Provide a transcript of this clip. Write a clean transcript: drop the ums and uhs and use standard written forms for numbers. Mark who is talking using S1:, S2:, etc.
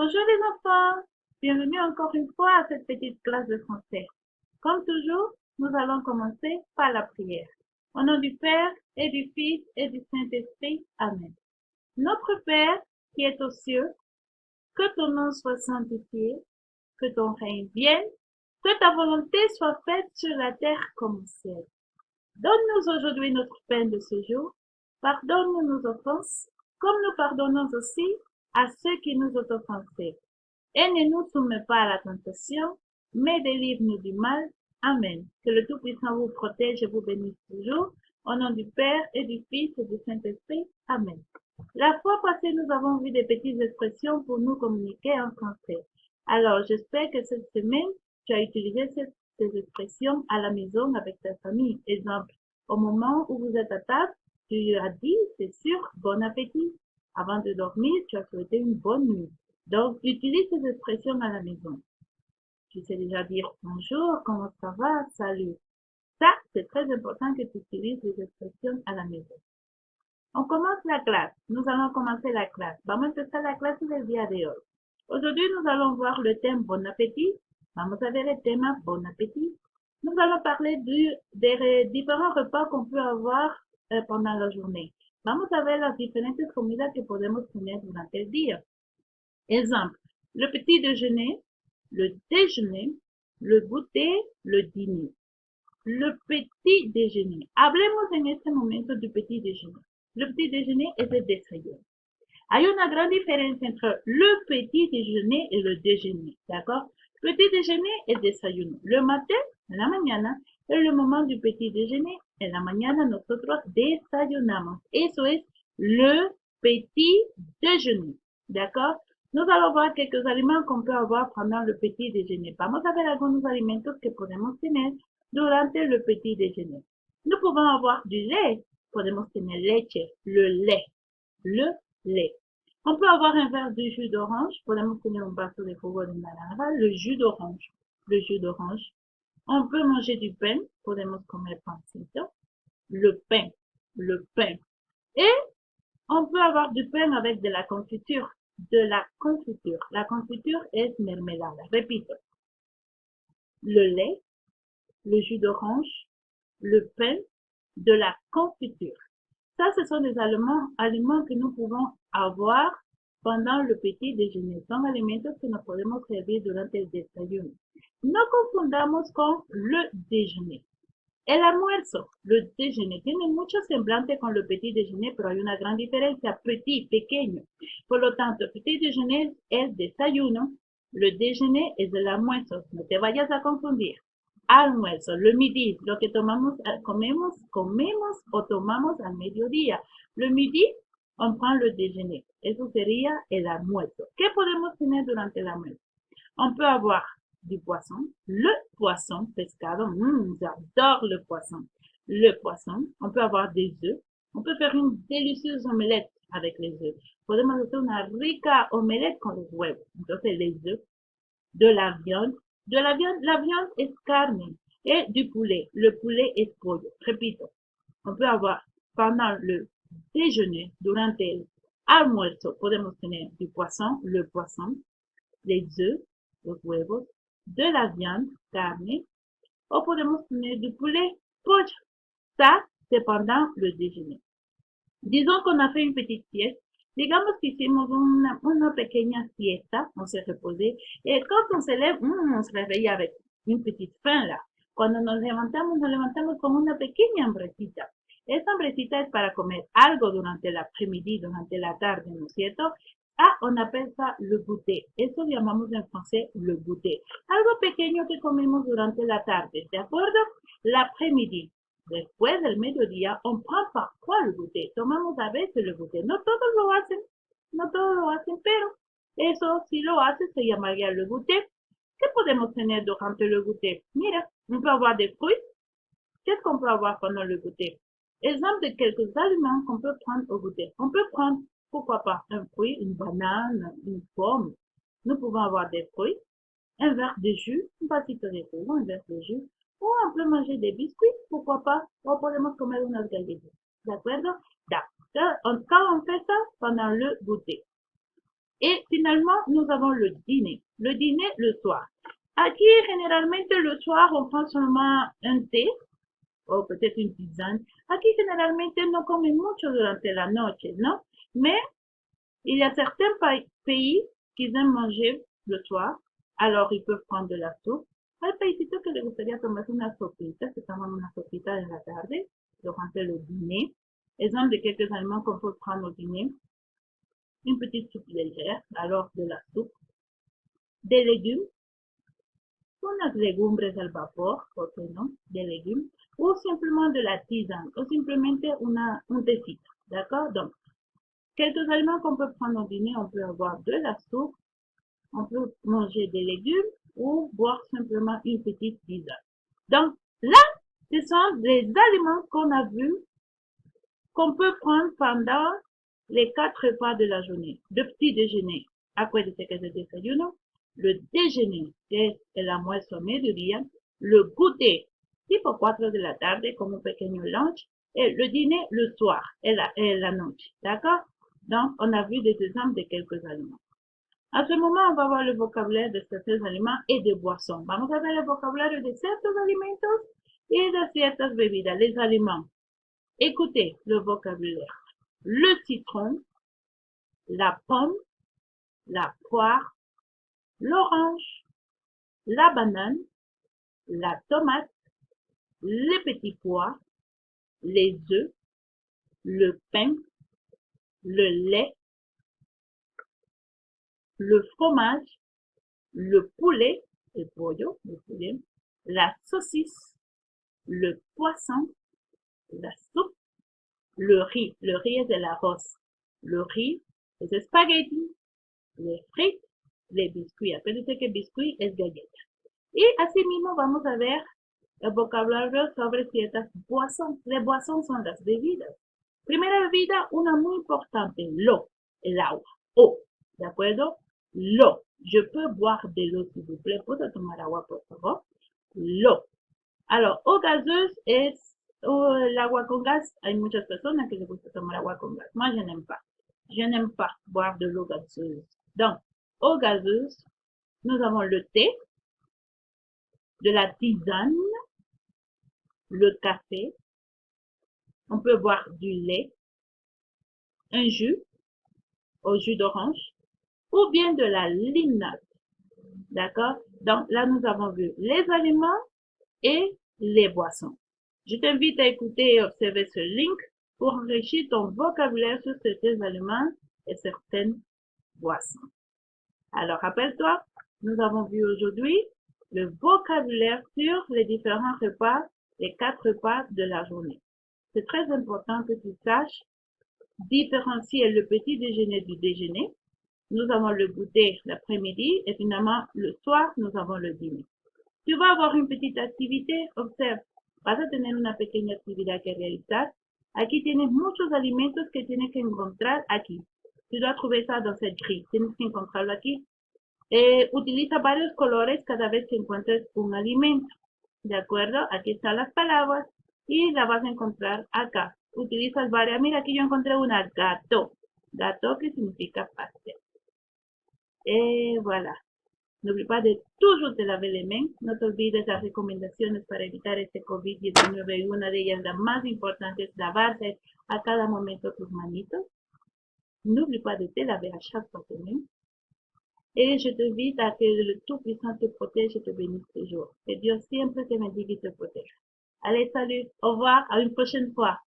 S1: Bonjour les enfants, bienvenue encore une fois à cette petite classe de français. Comme toujours, nous allons commencer par la prière. Au nom du Père et du Fils et du Saint-Esprit, Amen. Notre Père qui est aux cieux, que ton nom soit sanctifié, que ton règne vienne, que ta volonté soit faite sur la terre comme au ciel. Donne-nous aujourd'hui notre pain de ce jour. Pardonne-nous nos offenses, comme nous pardonnons aussi à ceux qui nous ont offensés. Et ne nous soumets pas à la tentation, mais délivre-nous du mal. Amen. Que le Tout-Puissant vous protège et vous bénisse toujours. Au nom du Père et du Fils et du Saint-Esprit. Amen. La fois passée, nous avons vu des petites expressions pour nous communiquer en français. Alors, j'espère que cette semaine, tu as utilisé ces expressions à la maison avec ta famille. Exemple, au moment où vous êtes à table, tu as dit, c'est sûr, bon appétit. Avant de dormir, tu as souhaité une bonne nuit. Donc, utilise ces expressions à la maison. Tu sais déjà dire bonjour, comment ça va, salut. Ça, c'est très important que tu utilises les expressions à la maison. On commence la clase. Nous allons commencer la clase. Vamos a empezar la clase del día de hoy. Aujourd'hui, nous allons voir le thème bon appétit. Vamos a ver el tema bon appétit. Nous allons parler des différents repas qu'on peut avoir pendant la journée. Vamos a ver las diferentes comidas que podemos tener durante el día. Exemple, le petit déjeuner, le déjeuner, le goûter, le dîner. Le petit déjeuner. Hablemos en este momento du petit déjeuner. Le petit déjeuner es el desayuno. Hay una gran diferencia entre le petit déjeuner et le déjeuner, d'accord? Petit déjeuner es desayuno. Le matin, en la mañana, es le moment du petit déjeuner. En la mañana nosotros desayunamos. Eso es le petit déjeuner, d'accord? Nous allons voir quelques aliments qu'on peut avoir pendant le petit déjeuner. Vamos a ver algunos alimentos que podemos tener durante le petit déjeuner. Nous pouvons avoir du lait. Podemos tener leche, le lait. Le lait. On peut avoir un verre de jus d'orange. Podemos tener un vaso de jugo de naranja. Le jus d'orange. Le jus d'orange. On peut manger du pain. Podemos comer pancito. Le pain. Le pain. Et on peut avoir du pain avec de la confiture. De la confiture. La confiture es mermelada. Repito. Le lait, le jus d'orange, le pain, de la confiture. Ça, ce sont des aliments que nous pouvons avoir pendant le petit déjeuner. Son alimentos que nos podemos servir durante el desayuno. No confundamos con le déjeuner. El almuerzo, le déjeuner, tiene mucho semblante con le petit déjeuner, pero hay una gran diferencia. Petit, pequeño. Por lo tanto, petit déjeuner es desayuno, le déjeuner es el almuerzo. No te vayas a confundir. Almuerzo, le midi, lo que comemos o tomamos al mediodía. Le midi, on prend le déjeuner. Eso sería el almuerzo. ¿Qué podemos tener durante el almuerzo? On peut avoir du poisson, le poisson, pescado, j'adore le poisson. Le poisson, on peut avoir des œufs, on peut faire une délicieuse omelette avec les œufs. Podemos hacer una rica omelette con los huevos. Entonces, les œufs, de la viande, la viande es carne, et du poulet. Le poulet es pollo. Repito, on peut avoir pendant le déjeuner, durante el almuerzo, podemos tener du poisson, le poisson, les œufs, los huevos, de la viande, carne, o podemos tener du poulet, pollo. Ça, c'est pendant le déjeuner. Disons qu'on a fait une petite sieste. Digamos que hicimos una pequeña siesta, on s'est reposé, et quand on se lève, on se réveille avec une petite faim là. Cuando nos levantamos con una pequeña hambrecita. Esa hambrecita es para comer algo durante el après-midi, durante la tarde, ¿no es cierto? Ah, on appelle ça le goûter. Eso llamamos en français le goûter. Algo pequeño que comemos durante la tarde, ¿de acuerdo? L'après-midi. Después del mediodía, on prend parfois le goûter. Tomamos a veces el goûter. No todos lo hacen, no todos lo hacen, pero eso si lo hace se llamaría le goûter. ¿Qué podemos tener durante le goûter? Mira, on peut avoir des fruits. Qu'est-ce qu'on peut avoir pendant le goûter? Exemple de quelques aliments qu'on peut prendre au goûter. On peut prendre, pourquoi pas, un fruit, une banane, une pomme. Nous pouvons avoir des fruits, un verre de jus, un vasito de jugo, un verre de jus. O on peut manger des biscuits, pourquoi pas, o podemos comer unas galletas. ¿De acuerdo? Quand on fait ça pendant le goûter. Et finalement, nous avons le dîner. Le dîner le soir. Aquí, generalmente, le soir, on prend seulement un thé o peut-être une tisane. Aquí, generalmente, no comen mucho durante la noche, ¿no? Mais il y a certains pays qui aiment manger le soir, alors ils peuvent prendre de la soupe. Hay paísitos que les gustaría tomarse una sopita, se toman una sopita de la tarde, durante le dîner. Exemple de quelques aliments qu'on peut prendre au dîner. Une petite soupe légère, alors de la soupe. Des légumes, unas legumbres al vapor, ¿por qué no? Des légumes. Ou simplement de la tisane, ou simplement un tecito, d'accord? Donc, quelques aliments qu'on peut prendre au dîner, on peut avoir de la soupe, on peut manger des légumes ou boire simplement une petite tisane. Donc, là, ce sont des aliments qu'on a vus, qu'on peut prendre pendant les 4 repas de la journée. Le petit déjeuner, acuérdate que es el desayuno. Le déjeuner, que es el almuerzo mediodía. Le goûter, tipo 4 de la tarde, como un pequeño lunch. Et le dîner, le soir, et la noche. D'accord? Donc, on a vu des exemples de quelques aliments. À ce moment, on va voir le vocabulaire de certains aliments et de boissons. Vamos a ver el vocabulario de ciertos alimentos y de ciertas bebidas. Les aliments. Écoutez le vocabulaire. Le citron, la pomme, la poire, l'orange, la banane, la tomate, les petits pois, les œufs, le pain, le lait, le fromage, le poulet, le pollo, le poulet, la saucisse, le poisson, la soupe, le riz es de l'arroz, le riz, les spaghettis, les frites, les biscuits. Acuérdense que biscuit es galleta. Y asimismo vamos a ver el vocabulario sobre ciertas boissons. Les boissons son las bebidas. Primera bebida, una muy importante, l'eau, el agua, eau, ¿de acuerdo? L'eau. Je peux boire de l'eau, s'il vous plaît. ¿Puedo tomar agua, por favor? L'eau. Alors, eau gazeuse es el agua con gas. Hay muchas personas que les gusta tomar agua con gas. Moi, je n'aime pas. Je n'aime pas boire de l'eau gazeuse. Donc, eau gazeuse, nous avons le thé, de la tisane, le café, on peut boire du lait, un jus, au jus d'orange, ou bien de la limonade. D'accord? Donc là, nous avons vu les aliments et les boissons. Je t'invite à écouter et observer ce link pour enrichir ton vocabulaire sur certains aliments et certaines boissons. Alors, rappelle-toi, nous avons vu aujourd'hui le vocabulaire sur les différents repas, les 4 repas de la journée. C'est très important que tu saches différencier le petit déjeuner du déjeuner. Nous avons le goûter l'après-midi et finalement le soir, nous avons le dîner. Tu vas avoir une petite activité, observe, vas a tener una pequeña actividad que realizar. Aquí tienes muchos alimentos que tienes que encontrar aquí. Tu dois trouver ça dans cette grille, tienes que encontrarlo aquí. Utiliza varios colores cada vez que encuentres un alimento. ¿De acuerdo? Aquí están las palabras y la vas a encontrar acá. Utilizas varias. Mira, aquí yo encontré una gato. Gato que significa pastel. Et voilà. N'oublie pas de toujours te laver les mains. No te olvides las recomendaciones para evitar este COVID-19 y una de ellas, la más importante, es lavarse a cada momento tus manitos. N'oublie pas de te laver à chaque fois tes mains. Et je t'invite à que le Tout-Puissant te protège et te bénisse toujours. Que Dieu siempre te bendiga y te protège. Allez, salut, au revoir, à une prochaine fois.